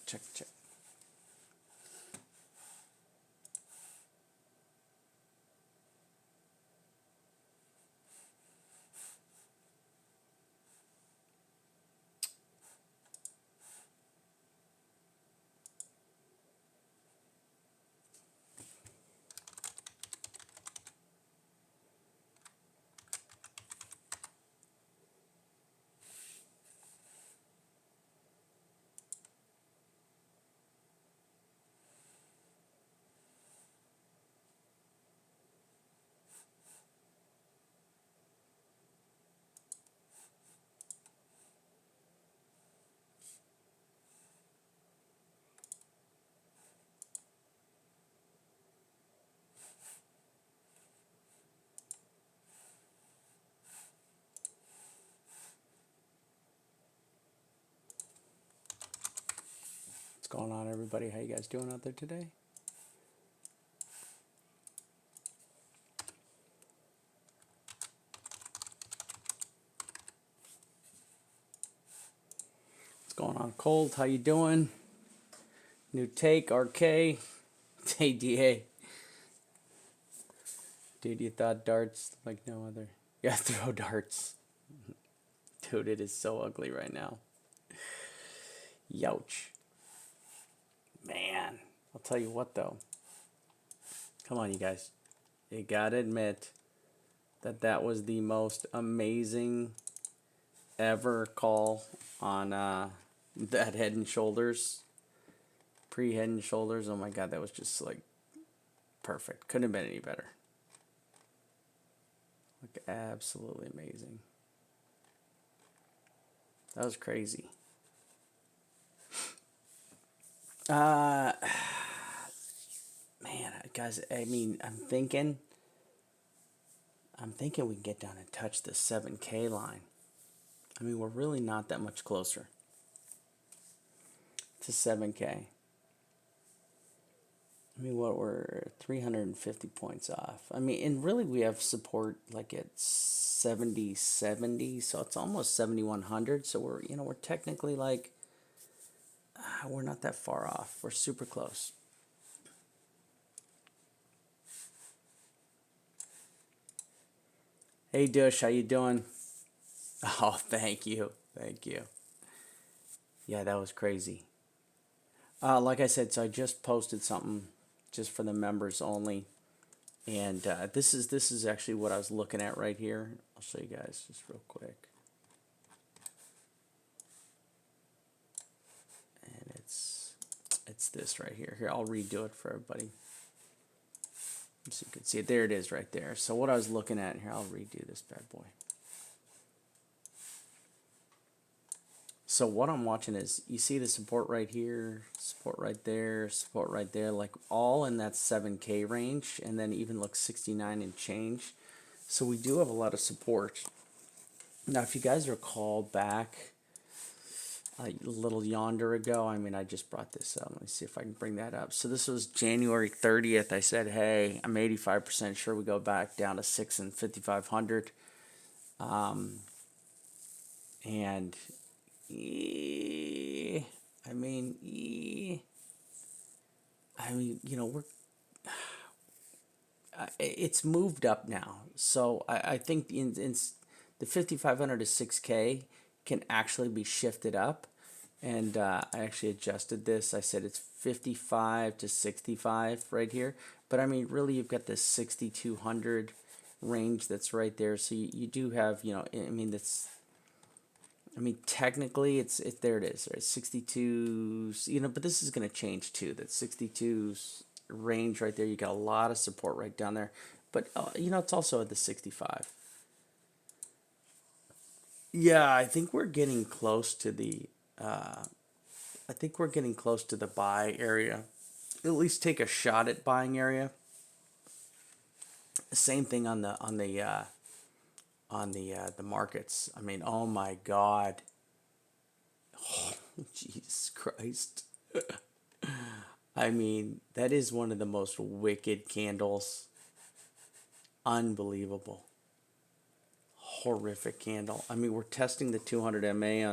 check, check. What's going on, everybody? How you guys doing out there today? What's going on, Cold? How you doing? New take, RK, ADA. Dude, you thought darts like no other. Yeah, throw darts. Dude, it is so ugly right now. Youch. Man, I'll tell you what though. Come on, you guys. You gotta admit that that was the most amazing ever call on that Head and Shoulders. Pre-Head and Shoulders. Oh my god, that was just like perfect. Couldn't have been any better. Like absolutely amazing. That was crazy. Man, guys, I mean, I'm thinking we can get down and touch the 7K line. I mean, we're really not that much closer to 7K. I mean, what, we're 350 points off. I mean, and really we have support like at 70, so it's almost 7,100. So we're technically like, we're not that far off. We're super close. Hey, Dush, how you doing? Oh, thank you. Thank you. Yeah, that was crazy. Like I said, so I just posted something just for the members only. And this is actually what I was looking at right here. I'll show you guys just real quick. And it's this right here. Here, I'll redo it for everybody. So you can see it. There it is right there. So what I was looking at here, I'll redo this bad boy. So what I'm watching is, you see the support right here, support right there, like all in that 7K range, and then even look 69 and change. So we do have a lot of support. Now, if you guys recall back a little yonder ago, I mean, I just brought this up. Let me see if I can bring that up. So this was January 30th. I said, hey, I'm 85% sure we go back down to 6 and 5,500. And I mean, we're it's moved up now. So I think in the 5,500 to 6K can actually be shifted up. And I actually adjusted this. I said it's 55 to 65 right here. But I mean, really, you've got this 6,200 range that's right there. So you do have, I mean, technically, there it is, right? 62, but this is going to change too. That 62 range right there, you got a lot of support right down there. But, it's also at the 65. Yeah, I think we're getting close to the, buy area. At least take a shot at buying area. Same thing on the markets. I mean, oh my God. Oh, Jesus Christ. I mean, that is one of the most wicked candles. Unbelievable. Horrific candle. I mean, we're testing the 200 MA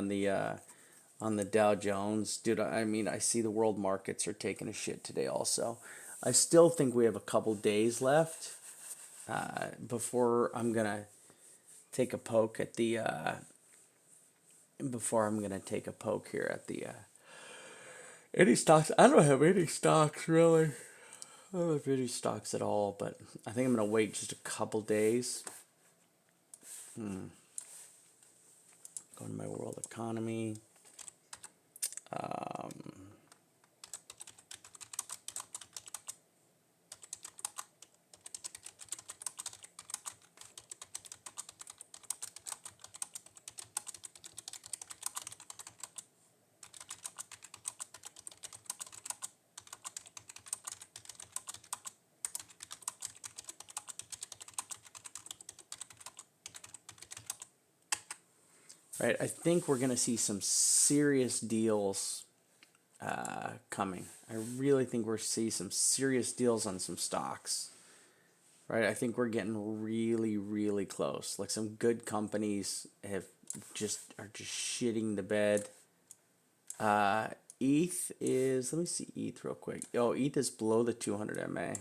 on the Dow Jones. Dude, I mean, I see the world markets are taking a shit today also. I still think we have a couple days left before I'm going to take a poke at the before I'm gonna take a poke here at the any stocks. I don't have any stocks really. I don't have any stocks at all, but I think I'm gonna wait just a couple days. Go to my world economy. Um, right, I think we're gonna see some serious deals coming. I really think we're see some serious deals on some stocks. Right, I think we're getting really, really close. Like some good companies have are just shitting the bed. Uh, ETH is, let me see ETH real quick. Oh, ETH is below the 200 MA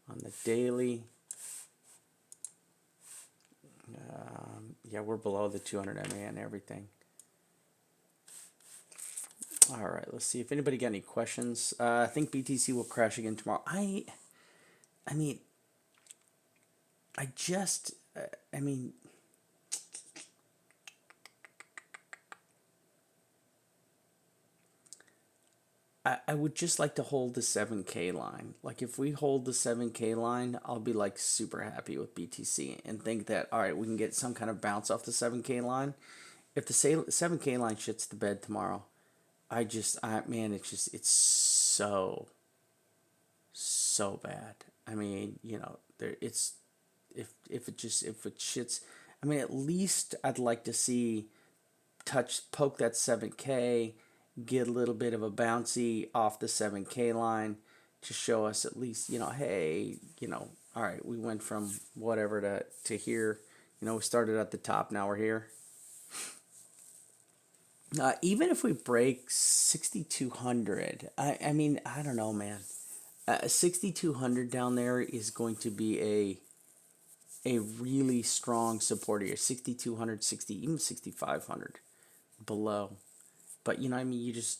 on the daily. Yeah, we're below the 200 MA and everything. All right, let's see if anybody got any questions. I think BTC will crash again tomorrow. I mean, I just, I mean, I would just like to hold the 7K line. Like if we hold the 7K line, I'll be like super happy with BTC and think that, all right, we can get some kind of bounce off the 7K line. If the 7K line shits the bed tomorrow, man, it's so bad. I mean, you know, if it shits, I mean, at least I'd like to see poke that 7K, get a little bit of a bouncy off the 7K line to show us at least, you know, hey, you know, all right, we went from whatever to here. You know, we started at the top, now we're here. Even if we break 6,200, I mean, I don't know, man. 6,200 down there is going to be a really strong support here. 6,200, 60, even 6,500 below. But you know, I mean, you just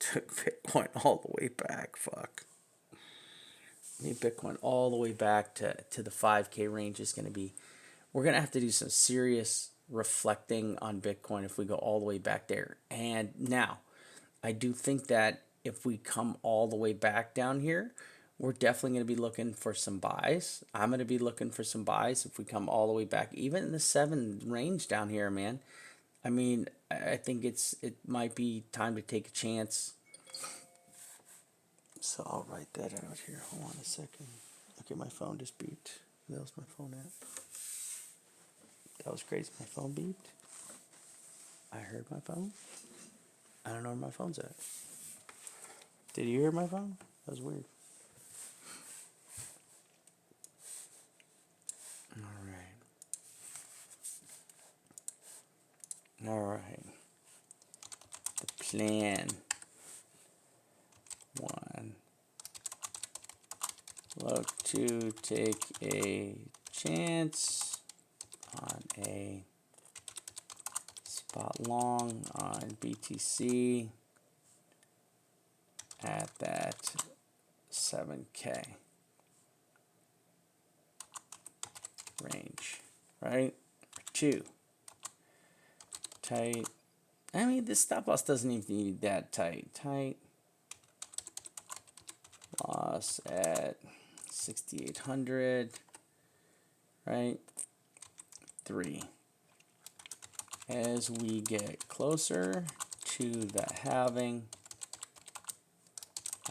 took Bitcoin all the way back. Fuck. I mean, Bitcoin all the way back to the 5K range is going to be. We're going to have to do some serious reflecting on Bitcoin if we go all the way back there. And now, I do think that if we come all the way back down here, we're definitely going to be looking for some buys. I'm going to be looking for some buys if we come all the way back, even in the 7 range down here, man. I mean, I think it might be time to take a chance. So I'll write that out here. Hold on a second. Okay, my phone just beeped. That was my phone app. That was crazy. My phone beeped. I heard my phone. I don't know where my phone's at. Did you hear my phone? That was weird. All right. The plan. 1. Look to take a chance on a spot long on BTC at that 7K range, right? 2. Tight. I mean, this stop loss doesn't even need that tight. Tight. Loss at 6,800, right? 3. As we get closer to the halving,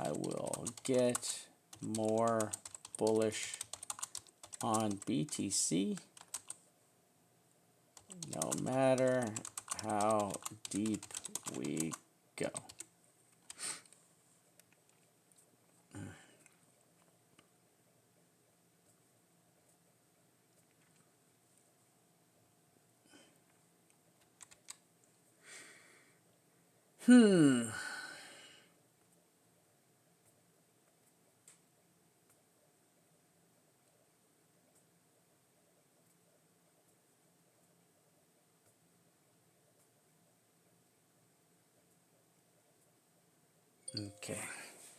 I will get more bullish on BTC, no matter how deep we go. Hmm. Okay.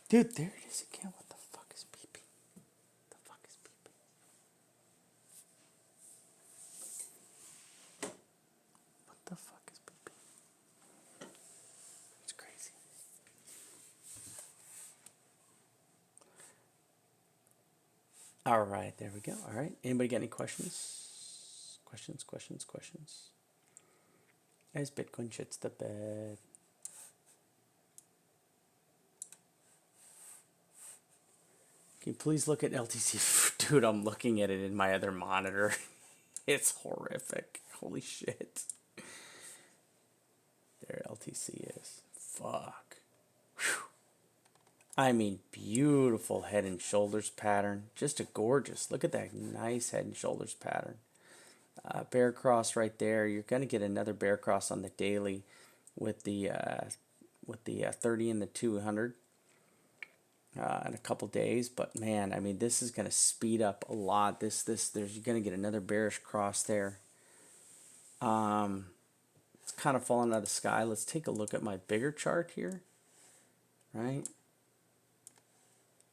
Dude, there it is again. What the fuck is beeping? The fuck is beeping? What the fuck is beeping? It's crazy. All right, there we go. All right. Anybody got any questions? Questions? As Bitcoin shits the bed. Can you please look at LTC? Dude, I'm looking at it in my other monitor. It's horrific. Holy shit. There LTC is. Fuck. Whew. I mean, beautiful head and shoulders pattern. Just a gorgeous. Look at that nice head and shoulders pattern. Bear cross right there. You're going to get another bear cross on the daily with the 30 and the 200 in a couple days. But man, I mean, this is going to speed up a lot. There's you're going to get another bearish cross there. It's kind of falling out of the sky. Let's take a look at my bigger chart here. Right.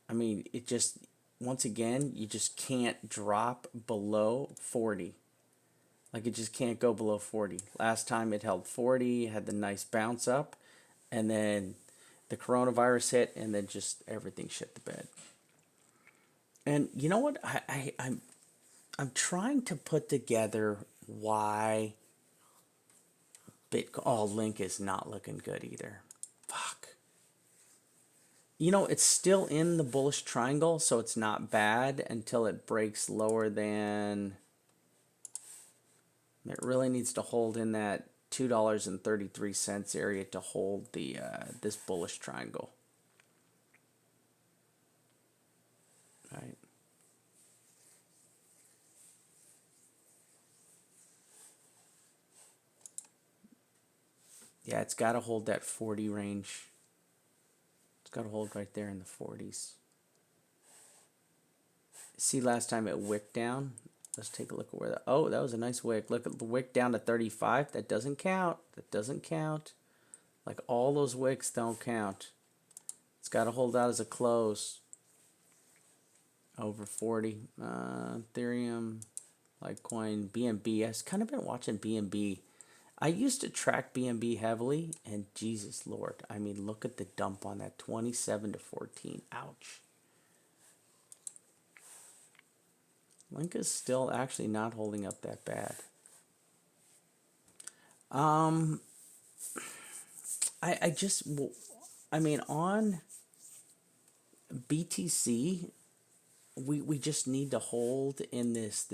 I mean, it just, once again, you just can't drop below 40. Like, it just can't go below 40. Last time it held 40, had the nice bounce up, and then the coronavirus hit, and then just everything shit the bed. And you know what? I'm trying to put together why Bitcoin. Oh, Link is not looking good either. Fuck. You know, it's still in the bullish triangle, so it's not bad until it breaks lower than. It really needs to hold in that $2.33 area to hold the this bullish triangle. Right. Yeah, it's got to hold that 40 range. It's got to hold right there in the 40s. See, last time it wicked down. Let's take a look at where that. Oh, that was a nice wick. Look at the wick down to 35. That doesn't count. That doesn't count. Like, all those wicks don't count. It's got to hold out as a close. Over 40. Ethereum, Litecoin, BNB. I've kind of been watching BNB. I used to track BNB heavily, and Jesus Lord, I mean, look at the dump on that, 27 to 14. Ouch. Link is still actually not holding up that bad. I mean, on BTC, we just need to hold in this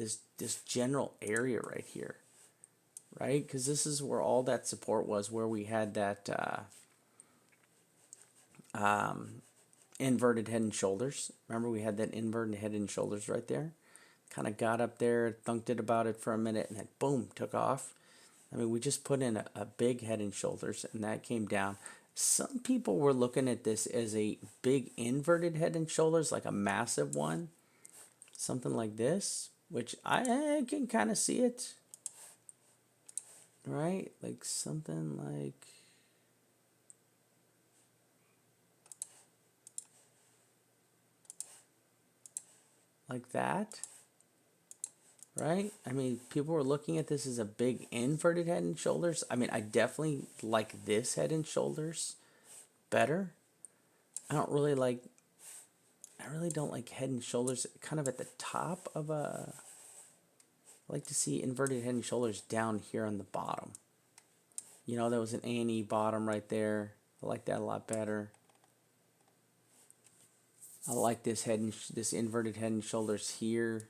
general area right here, right? Because this is where all that support was, where we had that inverted head and shoulders. Remember, we had that inverted head and shoulders right there. Kind of got up there, thunked it about it for a minute, and then boom, took off. I mean, we just put in a big head and shoulders, and that came down. Some people were looking at this as a big inverted head and shoulders, like a massive one, something like this, which I can kind of see it, right? Like something like that, right? I mean, people were looking at this as a big inverted head and shoulders. I mean, I definitely like this head and shoulders better. I really don't like head and shoulders kind of at the top of a. I like to see inverted head and shoulders down here on the bottom. You know, there was an A&E bottom right there. I like that a lot better. I like this this inverted head and shoulders here.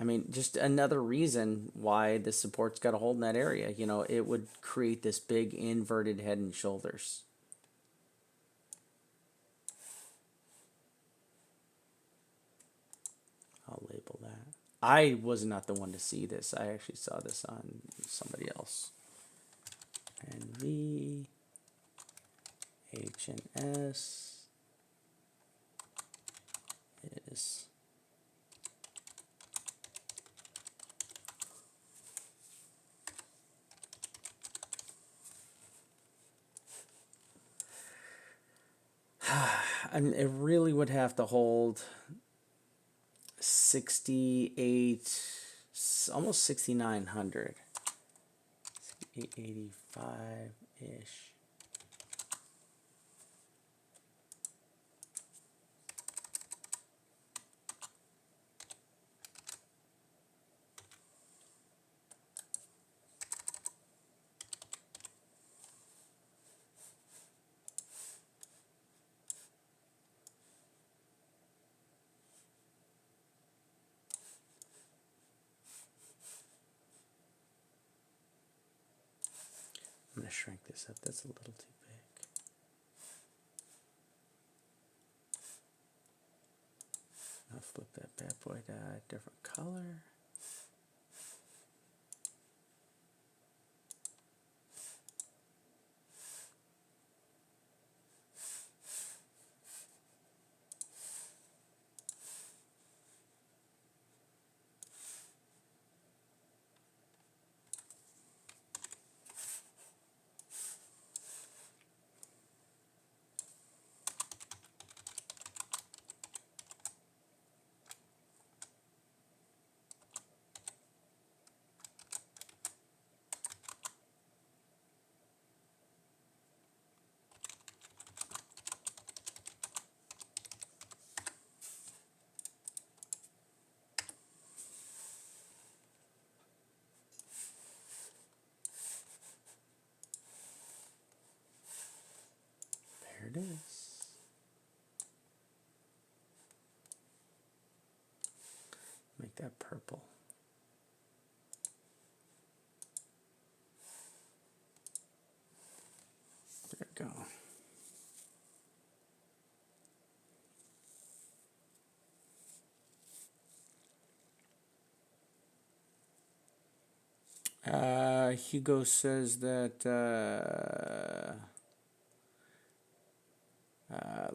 I mean, just another reason why the support's got to hold in that area. You know, it would create this big inverted head and shoulders. I'll label that. I was not the one to see this. I actually saw this on somebody else. NV, HNS is and it really would have to hold 68, almost 6,900. 885-ish. I'm going to shrink this up. That's a little too big. I'll flip that bad boy to a different color. There it is. Make that purple. There we go. Hugo says that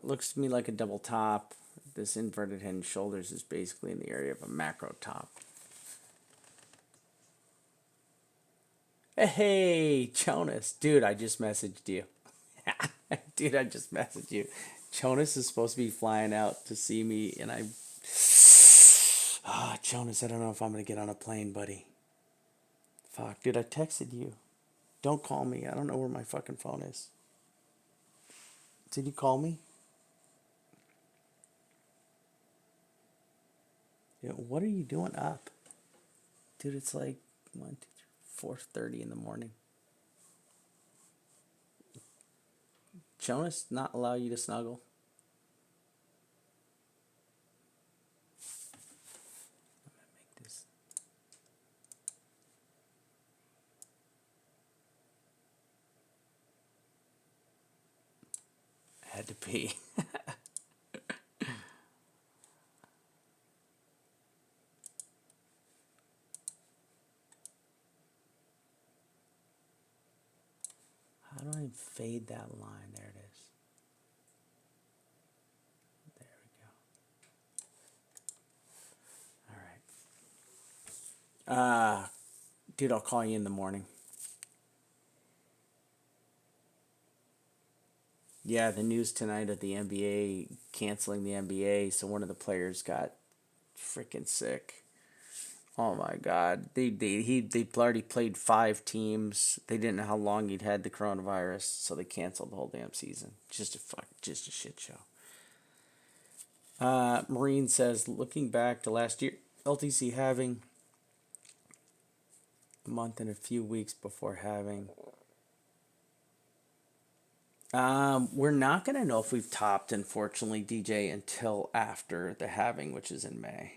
looks to me like a double top. This inverted head and shoulders is basically in the area of a macro top. Hey, Jonas. Dude, I just messaged you. Dude, I just messaged you. Jonas is supposed to be flying out to see me, and I... Ah, Jonas, I don't know if I'm going to get on a plane, buddy. Fuck, dude, I texted you. Don't call me. I don't know where my fucking phone is. Did you call me? Yeah, what are you doing up? Dude, it's like 4:30 in the morning. Jonas not allow you to snuggle? I'm gonna make this. I had to pee. How do I fade that line? There it is. There we go. All right. Dude, I'll call you in the morning. Yeah, the news tonight of the NBA canceling the NBA, so one of the players got freaking sick. Oh my God! They already played 5 teams. They didn't know how long he'd had the coronavirus, so they canceled the whole damn season. Just a shit show. Marine says, looking back to last year, LTC having a month and a few weeks before having. We're not gonna know if we've topped, unfortunately, DJ, until after the halving, which is in May.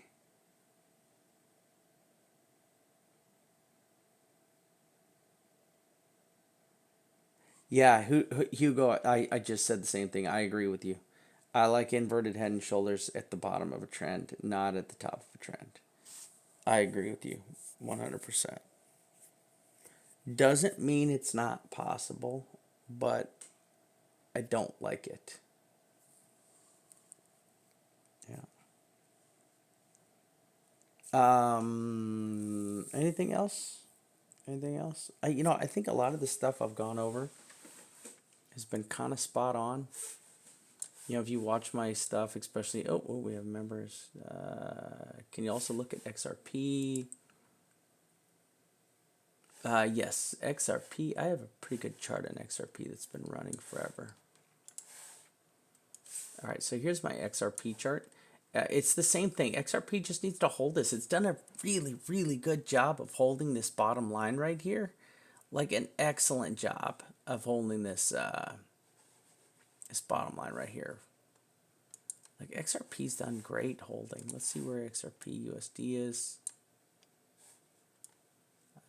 Yeah, Hugo, I just said the same thing. I agree with you. I like inverted head and shoulders at the bottom of a trend, not at the top of a trend. I agree with you 100%. Doesn't mean it's not possible, but I don't like it. Yeah. Anything else? Anything else? I think a lot of the stuff I've gone over has been kind of spot on. If you watch my stuff, especially, we have members. Can you also look at XRP? Yes, XRP. I have a pretty good chart on XRP that's been running forever. All right, so here's my XRP chart. It's the same thing. XRP just needs to hold this. It's done a really, really good job of holding this bottom line right here. Like an excellent job of holding this this bottom line right here. Like XRP's done great holding. Let's see where XRP USD is.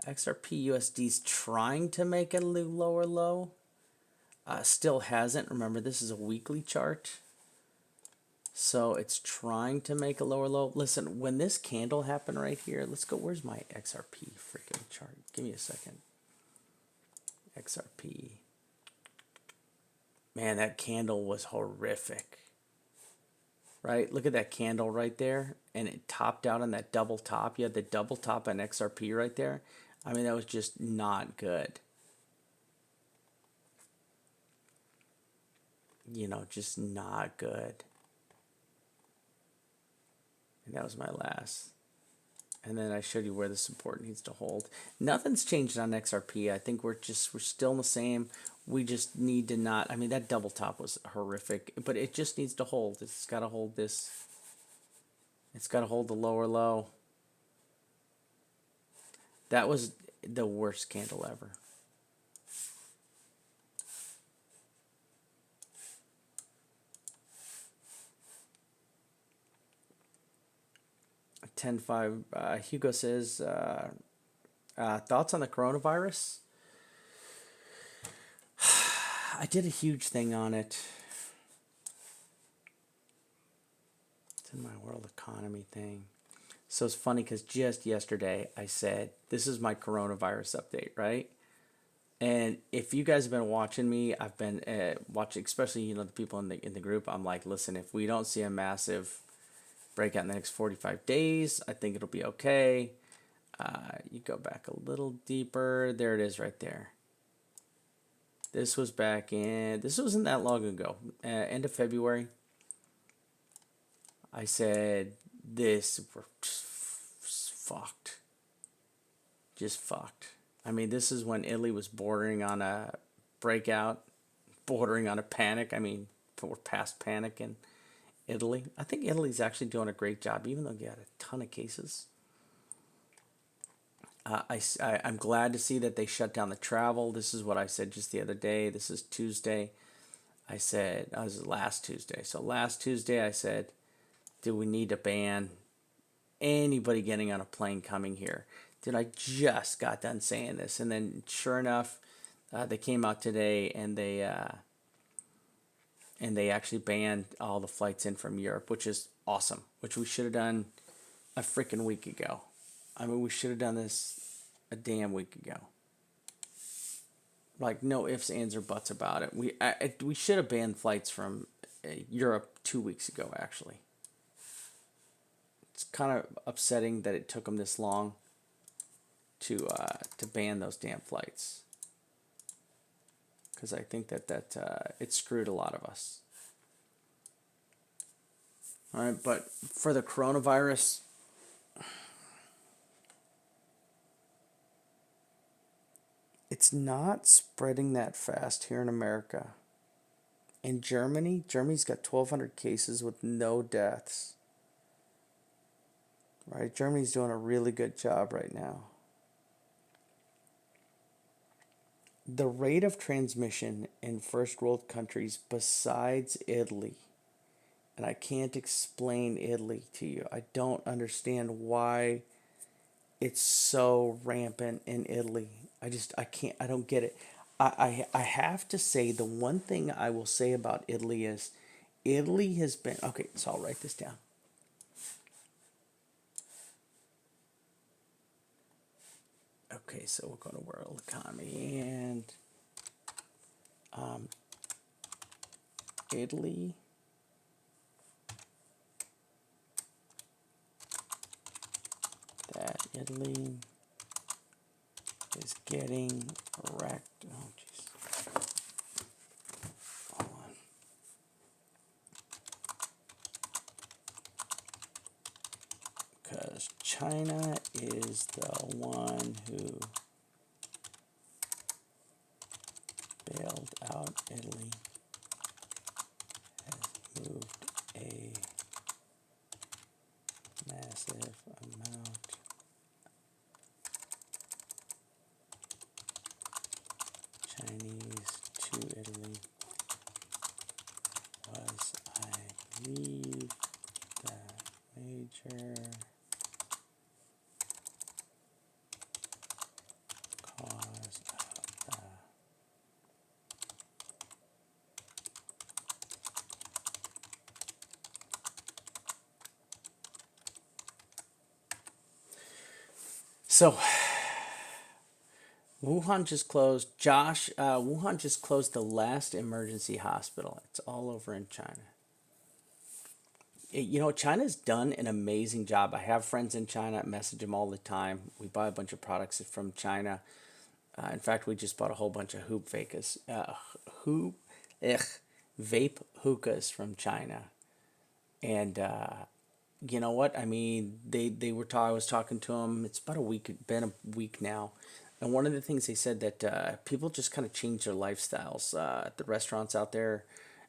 XRP USD's trying to make a lower low. Still hasn't. Remember, this is a weekly chart. So it's trying to make a lower low. Listen, when this candle happened right here, let's go. Where's my XRP freaking chart? Give me a second. XRP. Man, that candle was horrific. Right? Look at that candle right there. And it topped out on that double top. You had the double top on XRP right there. I mean, that was just not good. Just not good. And that was my last. And then I showed you where the support needs to hold. Nothing's changed on XRP. I think we're still in the same. We just need to not, I mean, that double top was horrific, but it just needs to hold. It's got to hold this. It's got to hold the lower low. That was the worst candle ever. Hugo says, thoughts on the coronavirus? I did a huge thing on it. It's in my world economy thing. So it's funny because just yesterday I said, this is my coronavirus update, right? And if you guys have been watching me, I've been watching, especially, the people in the group. I'm like, listen, if we don't see a massive breakout in the next 45 days, I think it'll be okay. You go back a little deeper. There it is right there. This was this wasn't that long ago, end of February. I said, we're fucked. Just fucked. I mean, this is when Italy was bordering on a breakout, bordering on a panic. I mean, we're past panic in Italy. I think Italy's actually doing a great job, even though they got a ton of cases. I'm glad to see that they shut down the travel. This is what I said just the other day. This is Tuesday. I said, it was last Tuesday. So last Tuesday I said, do we need to ban anybody getting on a plane coming here? Dude, I just got done saying this. And then sure enough, they came out today and they actually banned all the flights in from Europe, which is awesome, which we should have done a freaking week ago. I mean, we should have done this a damn week ago. Like, no ifs, ands, or buts about it. We should have banned flights from Europe 2 weeks ago, actually. It's kind of upsetting that it took them this long to ban those damn flights. Because I think that it screwed a lot of us. All right, but for the coronavirus, it's not spreading that fast here in America. In Germany's got 1,200 cases with no deaths. Right, Germany's doing a really good job right now. The rate of transmission in first world countries besides Italy, and I can't explain Italy to you. I don't understand why it's so rampant in Italy. I don't get it. I have to say, the one thing I will say about Italy is Italy has been, okay, so I'll write this down. Okay, so we'll go to world economy and Italy. That Italy is getting wrecked. Oh, jeez. Hold on. Because China is the one who bailed out Italy, has moved a massive amount Chinese to Italy. Was, I believe, the major cause of the so Wuhan just closed. Josh, Wuhan just closed the last emergency hospital. It's all over in China. You know, China's done an amazing job. I have friends in China, I message them all the time. We buy a bunch of products from China. In fact, we just bought a whole bunch of hoop, ugh, vape hookahs from China. And you know what? I mean, they were I was talking to them. It's about a week, been a week now, and one of the things they said that people just kind of change their lifestyles. At the restaurants out there,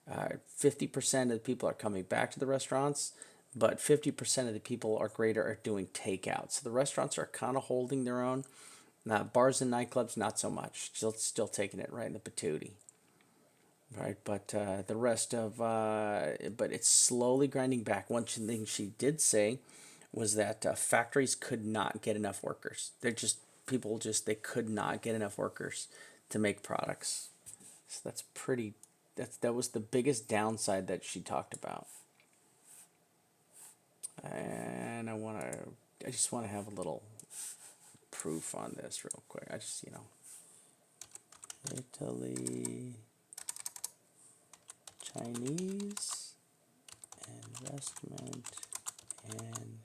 50% of the people are coming back to the restaurants, but 50% of the people are greater are doing takeout. So the restaurants are kind of holding their own. Now, bars and nightclubs, not so much. Still taking it right in the patootie. Right, but the rest of, but it's slowly grinding back. One thing she did say was that factories could not get enough workers. They could not get enough workers to make products. So that was the biggest downside that she talked about. And I just want to have a little proof on this real quick. Italy, Chinese investment in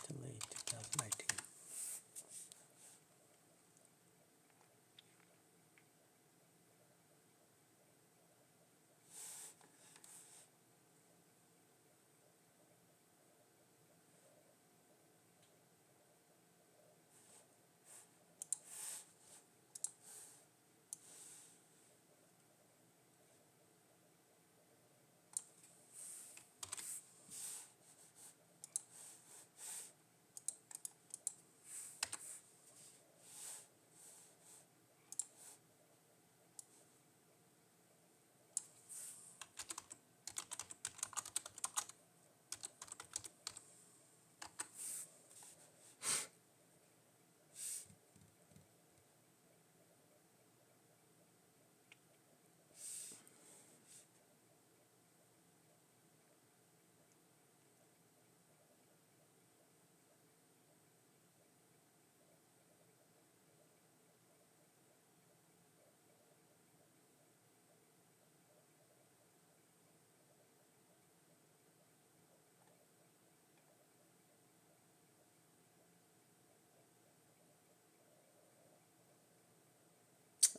Italy 2019.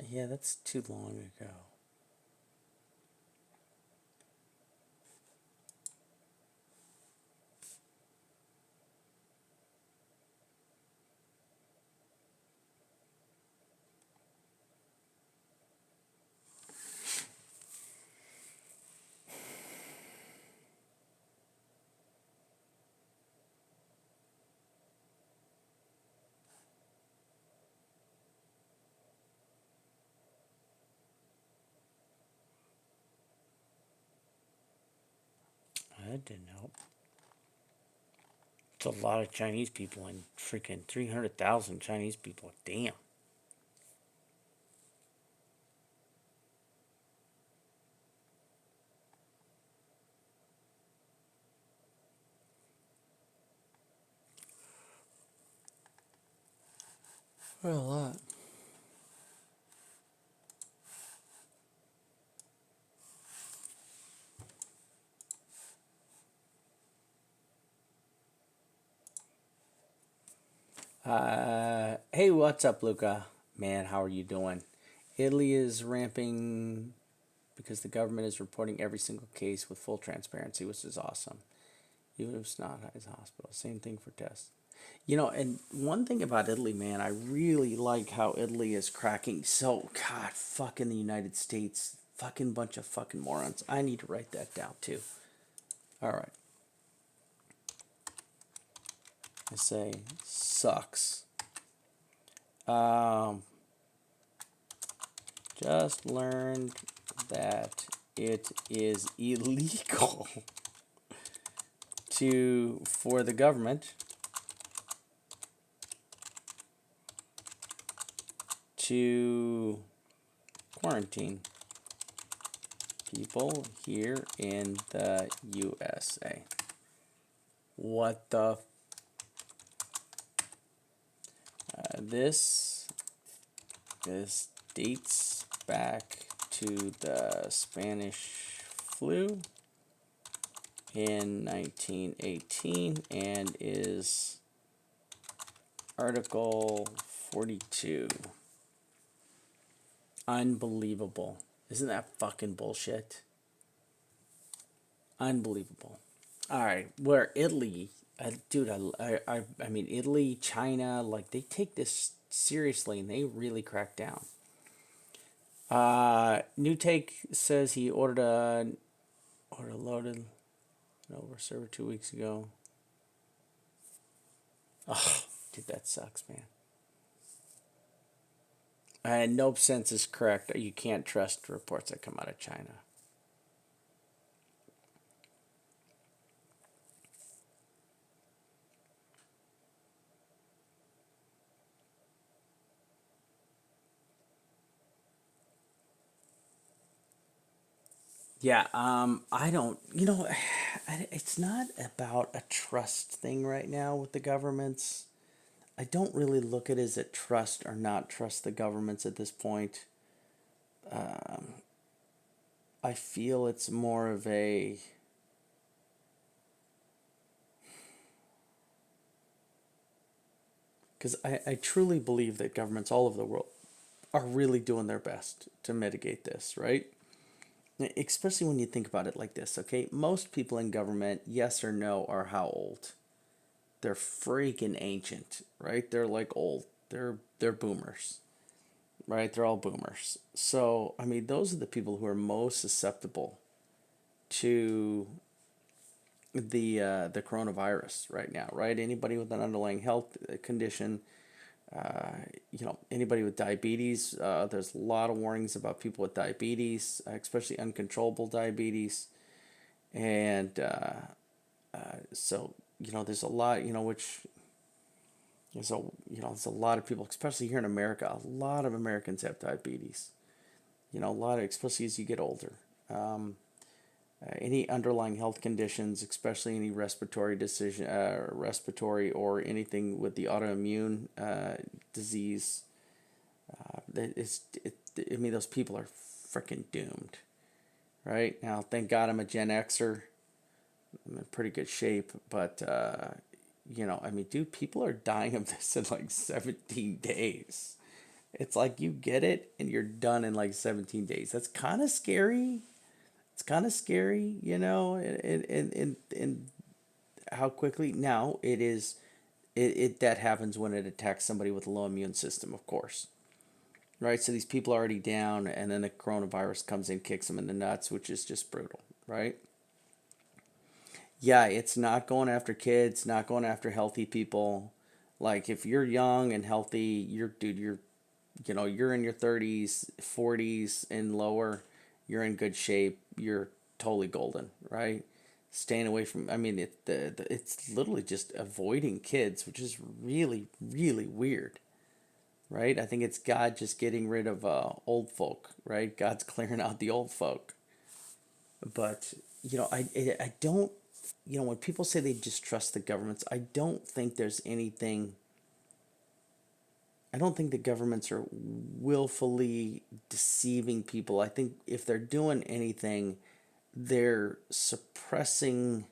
Yeah, that's too long ago. That didn't help. It's a lot of Chinese people and freaking 300,000 Chinese people. Damn. Quite a lot. Hey, what's up, Luca? Man, how are you doing? Italy is ramping because the government is reporting every single case with full transparency, which is awesome. Even if it's not as a hospital, same thing for tests. You know, and one thing about Italy, man, I really like how Italy is cracking. So, God, fucking the United States, fucking bunch of fucking morons. I need to write that down too. All right, I say sucks. Um, just learned that it is illegal to for the government to quarantine people here in the USA. What the? This dates back to the Spanish flu in 1918 and is Article 42. Unbelievable. Isn't that fucking bullshit? Unbelievable. All right, where Italy, dude, I mean, Italy, China, like they take this seriously and they really crack down. New Take says he ordered a loaded over server 2 weeks ago. Oh, dude, that sucks, man. And no sense is correct. You can't trust reports that come out of China. Yeah, I don't, it's not about a trust thing right now with the governments. I don't really look at it as a trust or not trust the governments at this point. I feel it's more of a, because I truly believe that governments all over the world are really doing their best to mitigate this, right? Especially when you think about it like this, okay? Most people in government, yes or no, are how old? They're freaking ancient, right? They're like old. They're boomers, right? They're all boomers. So, I mean, those are the people who are most susceptible to the coronavirus right now, right? Anybody with an underlying health condition, uh, anybody with diabetes. There's a lot of warnings about people with diabetes, especially uncontrollable diabetes, and so there's a lot, which there's a lot of people, especially here in America. A lot of Americans have diabetes. A lot of, especially as you get older. Um, any underlying health conditions, especially any respiratory or anything with the autoimmune disease, I mean, those people are freaking doomed, right? Now, thank God I'm a Gen Xer. I'm in pretty good shape, but I mean, dude, people are dying of this in like 17 days. It's like you get it and you're done in like 17 days. That's kind of scary. It's kind of scary, and how quickly now it is. It that happens when it attacks somebody with a low immune system, of course, right? So these people are already down, and then the coronavirus comes in, kicks them in the nuts, which is just brutal, right? Yeah, it's not going after kids, not going after healthy people. Like if you're young and healthy, you're in your 30s, 40s and lower, you're in good shape. You're totally golden, right? Staying away from, I mean, it's literally just avoiding kids, which is really, really weird, right? I think it's God just getting rid of old folk, right? God's clearing out the old folk. But, I don't, when people say they just trust the governments, I don't think there's anything I don't think the governments are willfully deceiving people. I think if they're doing anything, they're suppressing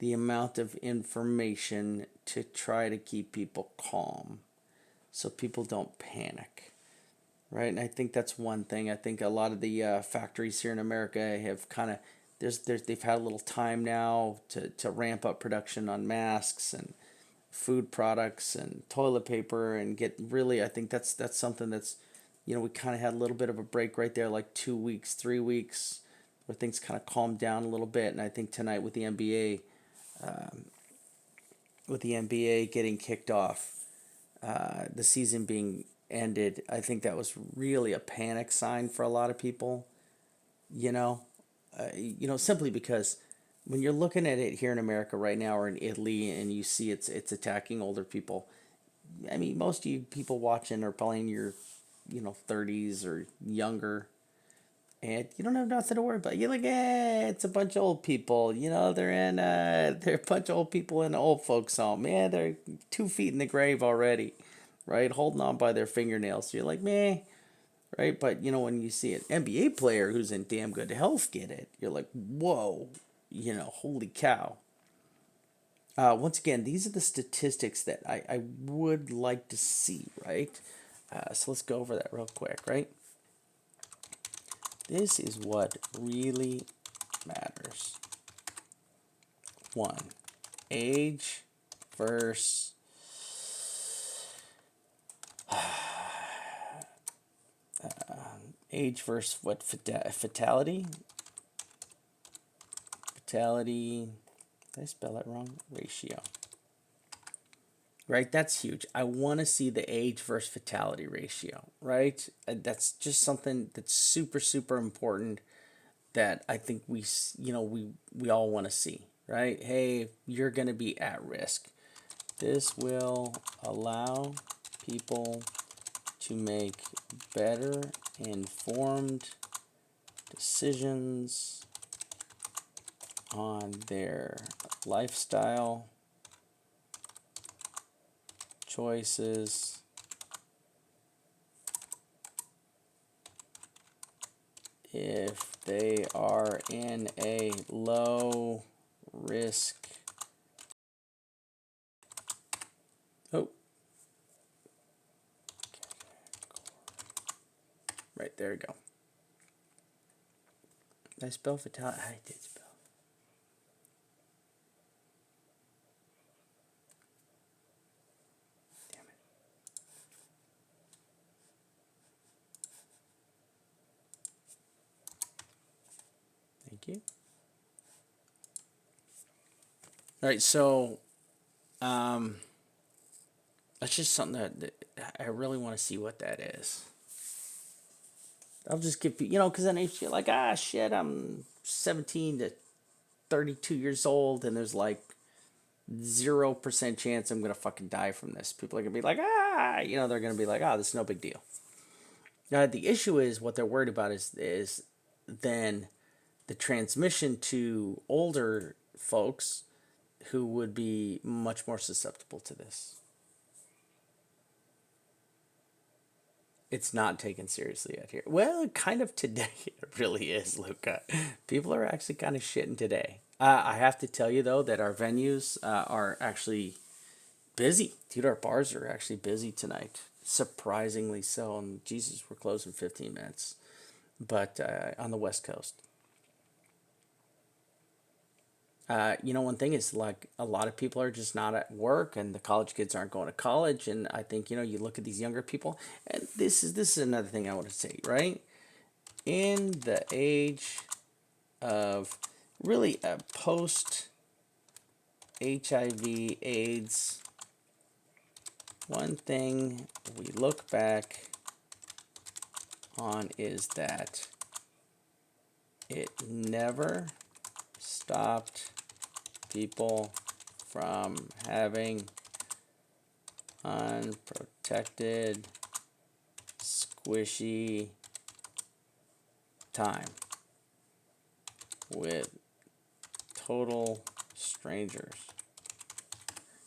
the amount of information to try to keep people calm so people don't panic. Right, and I think that's one thing. I think a lot of the factories here in America have kind of they've had a little time now to ramp up production on masks and food products and toilet paper and get really. I think that's something that's, we kind of had a little bit of a break right there, like 2 weeks, 3 weeks, where things kind of calmed down a little bit. And I think tonight with the NBA, getting kicked off, the season being ended, I think that was really a panic sign for a lot of people. You know, simply because when you're looking at it here in America right now or in Italy, and you see it's attacking older people. I mean, most of you people watching are probably in your 30s or younger, and you don't have nothing to worry about. You're like, it's a bunch of old people. They're a bunch of old people in an old folks home. Man, they're 2 feet in the grave already, right? Holding on by their fingernails. So you're like, meh, right? But when you see an NBA player who's in damn good health get it, you're like, whoa, holy cow. Once again, these are the statistics that I would like to see, right? So let's go over that real quick, right? This is what really matters. One, age versus what, fatality? Fatality, did I spell that wrong? Ratio. Right, that's huge. I want to see the age versus fatality ratio, right? That's just something that's super, super important that I think we all want to see, right? Hey, you're going to be at risk. This will allow people to make better informed decisions on their lifestyle choices if they are in a low risk. Oh, right, there we go. Did I spell fatality? I did spell. Damn it. Thank you. All right, so that's just something that I really want to see what that is. I'll just give you, because then if you're like, shit, I'm 17 to 32 years old, and there's like 0% chance I'm gonna fucking die from this. People are gonna be like, they're gonna be like, this is no big deal. Now the issue is what they're worried about is then the transmission to older folks who would be much more susceptible to this. It's not taken seriously out here. Well, kind of today it really is, Luca. People are actually kind of shitting today. I have to tell you though that our venues are actually busy. Dude, our bars are actually busy tonight. Surprisingly so. And Jesus, we're closing 15 minutes. But on the West Coast. One thing is like a lot of people are just not at work, and the college kids aren't going to college. And I think you look at these younger people, and this is another thing I want to say, right? In the age of really a post HIV AIDS, one thing we look back on is that it never stopped people from having unprotected, squishy time with total strangers.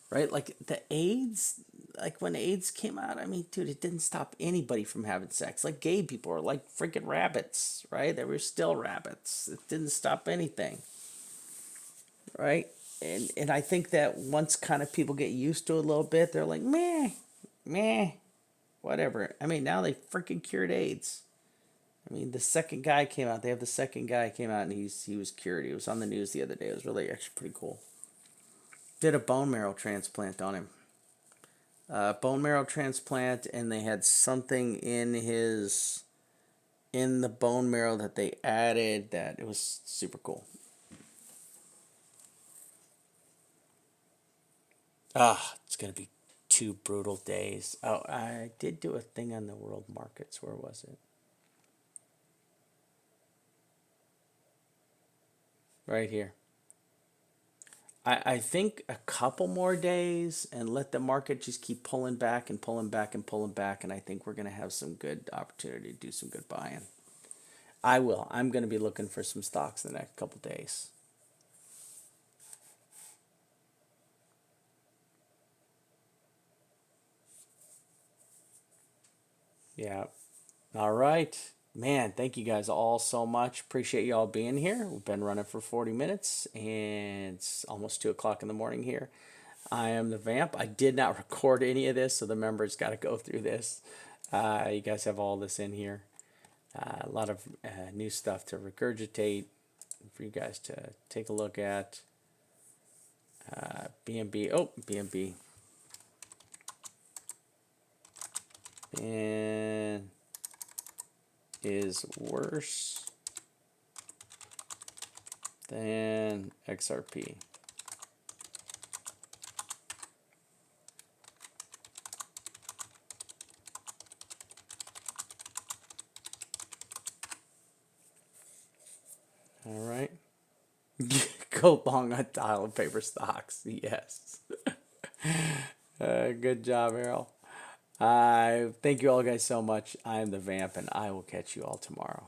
Right? Like the AIDS, like when AIDS came out, I mean, dude, it didn't stop anybody from having sex. Like gay people are like freaking rabbits, right? They were still rabbits. It didn't stop anything, right? And I think that once kind of people get used to it a little bit, they're like, meh, meh, whatever. I mean, now they freaking cured AIDS. I mean, the second guy came out. They have the second guy came out, and he was cured. He was on the news the other day. It was really actually pretty cool. Did a bone marrow transplant on him. Bone marrow transplant, and they had something in the bone marrow that they added that it was super cool. Ah, it's gonna be 2 brutal days. Oh, I did do a thing on the world markets. Where was it? Right here. I think a couple more days and let the market just keep pulling back and pulling back and pulling back, and I think we're gonna have some good opportunity to do some good buying. I will. I'm gonna be looking for some stocks in the next couple days. Yeah. All right. Man, thank you guys all so much. Appreciate you all being here. We've been running for 40 minutes and it's almost 2 o'clock in the morning here. I am the Vamp. I did not record any of this, so the members got to go through this. You guys have all this in here. A lot of new stuff to regurgitate for you guys to take a look at. BNB. Oh, BNB. And is worse than XRP. All right. Go long on tile of paper stocks. Yes. Good job, Errol. Thank you all guys so much. I'm the Vamp, and I will catch you all tomorrow.